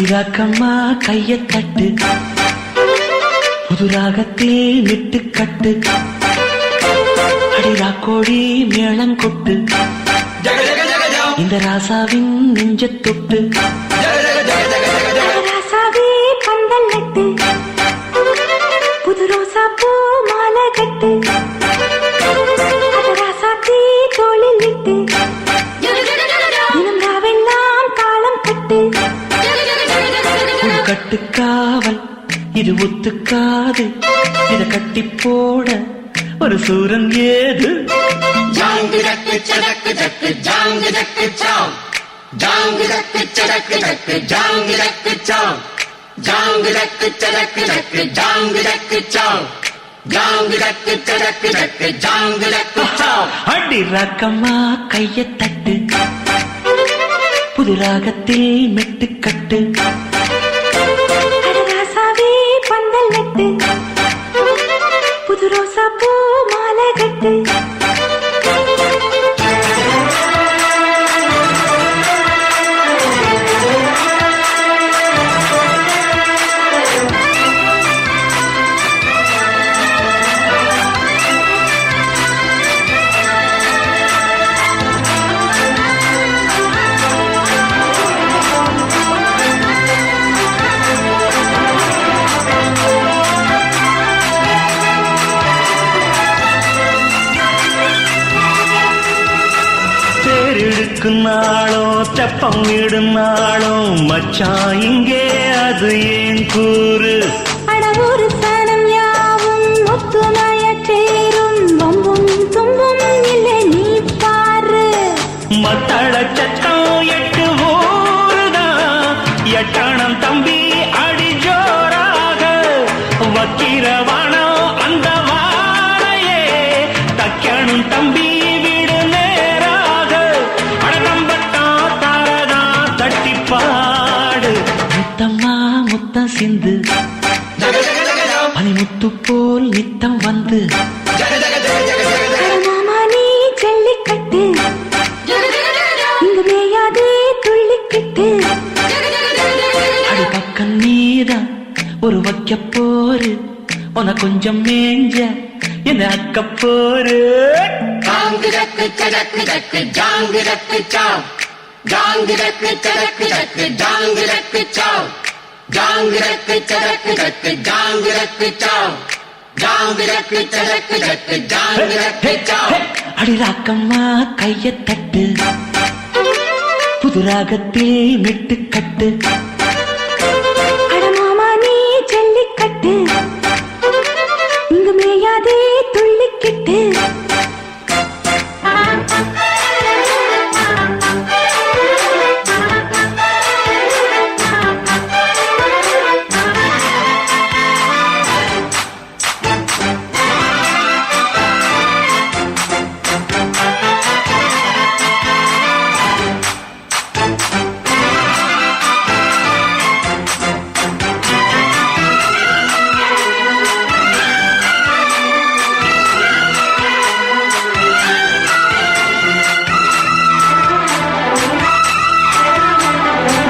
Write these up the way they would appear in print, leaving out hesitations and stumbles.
அடிராக்கம்மா கைய தட்டு, புது ராகத்தில் விட்டு கட்டு, அடிராக்கோடி மேளங்கொட்டு, இந்த ராசாவின் நெஞ்ச தொட்டு, ராசாவே பந்தல் நட்டு, புது ரோசா பூ மாலை கட்டு, ராசாத்தி தோளில் விட்டு, தினம் ராவெல்லாம் தாளம் கட்டு. கட்டுக்காவல் இது ஒத்துக்காது, இத கட்டி போட ஒரு சூரன் ஏது. ஜாங்கு ஜக்கு சடக்கு ஜக்கு ஜாங்கு ஜக்கு சாம், ஜாங்கு ஜக்கு சடக்கு ஜக்கு ஜாங்கு ஜக்கு சாம், ஜாங்கு ஜக்கு சடக்கு ஜக்கு ஜாங்கு ஜக்கு சாம், ஜாங்கு ஜக்கு சடக்கு ஜக்கு ஜாங்கு ஜக்கு சாம். அடி ராக்கம்மா கைய தட்டு, புது ராகத்தில் மெட்டு கட்டு, ராசாவே பந்தல் நட்டு, புது ரோசா பூ மாலை கட்டு. நாளோ தெப்பம் விடும் நாளோ மச்சான் இங்கே அது ஏன் கூறு. அடவூரு சனம் யாவும் ஒத்துமைய சேரும், வம்பும் தும்பும் இல்லை நீ பாரு. மத்தள சத்தம் எட்டு ஊருதான், எட்டணம் தம்பி அடி ஜோராக, வக்கிரவானோ அந்த வாழையே தக்கணும் தம்பி சிந்து பனிமுத்து போல் நித்தம் வந்து. மாமா நீ ஜல்லிக்கட்டு, இங்கு மேயாதே துள்ளிக்கிட்டு. அடி பக்கம் நீதான் ஒரு வைக்க போரு, உன கொஞ்சம் மேஞ்ச என்ன அக்க போரு. ஜாங்கு ஜக்கு சடக்கு ஜக்கு ஜாங்கு ஜக்கு சாம், ஜாங்கு ஜக்கு சடக்கு ஜக்கு ஜாங்கு ஜக்கு சாம், ஜாங்கு ஜக்கு சடக்கு ஜக்கு ஜாங்கு ஜக்கு சாம், ஜாங்கு ஜக்கு சடக்கு ஜக்கு ஜாங்கு ஜக்கு சாம். அடி ராக்கம்மா கைய தட்டு, புது ராகத்தில் மெட்டு கட்டு, மாமா நீ ஜல்லிக்கட்டு, இங்கு மேயாதே துள்ளிக்கிட்டு.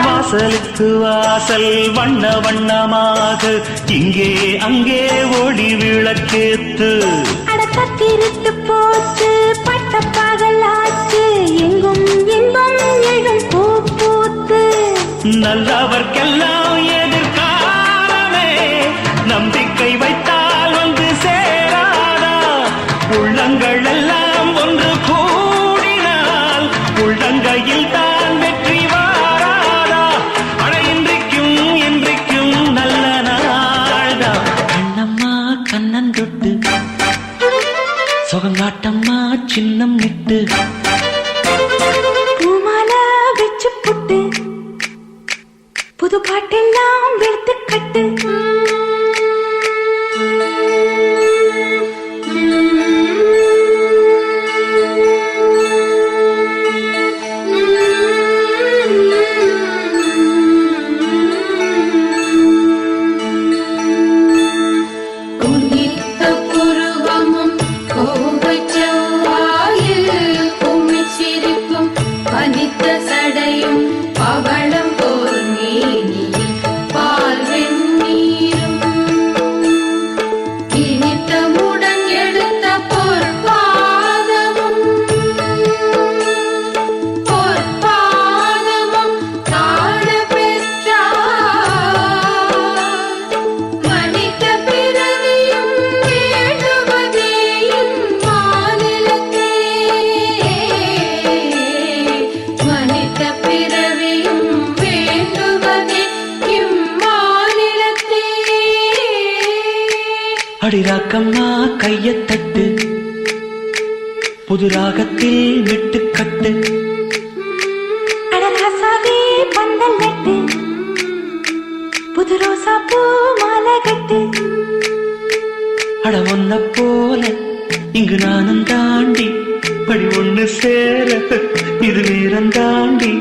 வாசலுக்கு வாசல் வண்ண வண்ணமாக, இங்கே அங்கே ஓடி விளக்கேத்து. அடக்கத்திருட்டு போச்சு பட்ட பகலாச்சு, எங்கும் இன்பம் எழும் பூ பூத்து. நல்லவர்க்கெல்லாம் எதிர்காலமே, நம்பிக்கை வைத்தால் வந்து சேராதா. உள்ளங்கள் எல்லாம் ஒன்று கூடினால் உள்ளங்கையில் தான் வெற்றி வாராதா. அட இன்றைக்கும் இன்றைக்கும் நல்ல நாள்தான். கண்ணம்மா கண்ணன் தொட்டு, சுகங்காட்டம்மா சின்னம் விட்டு, பூமாலை வச்சு புட்டு, புது பாட்டெல்லாம் வெளுத்து கட்டு. பனித்த சடையும் பவளம் போர் மேனியில் ரக்கம்மா கையத் தட்டு புது ராகத்தில் விட்டுக்கட்டு அடராசாவே பந்தல் நட்டு புது ரோசா பூ மாலை கட்டு அட ஒன்ன போல இங்கு நானும் தாண்டி படி ஒண்ணு சேர இது நேரம் தாண்டி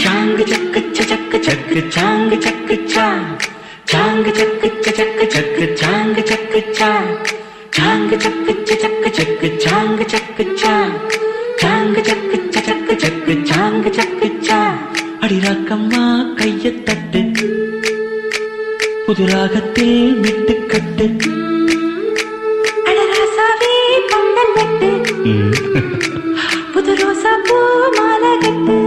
சாங்கு சக்கு சக்கு சக்கு சாங்கு சக்கு சாங்கு சக்கு சக்கு சக்கு சாங்கு சக்கு சாங்கு சக்கு சக்கு சக்கு சாங்கு சக்கு சாங்கு சக்கு சக்கு சக்கு சாங்கு சக்கு அடி ராக்கம்மா கையத் தட்டு புது ராகத்தில் விட்டுக்கட்டு அடராசாவே பந்தல் நட்டு புது ரோசா பூ மாலை கட்டு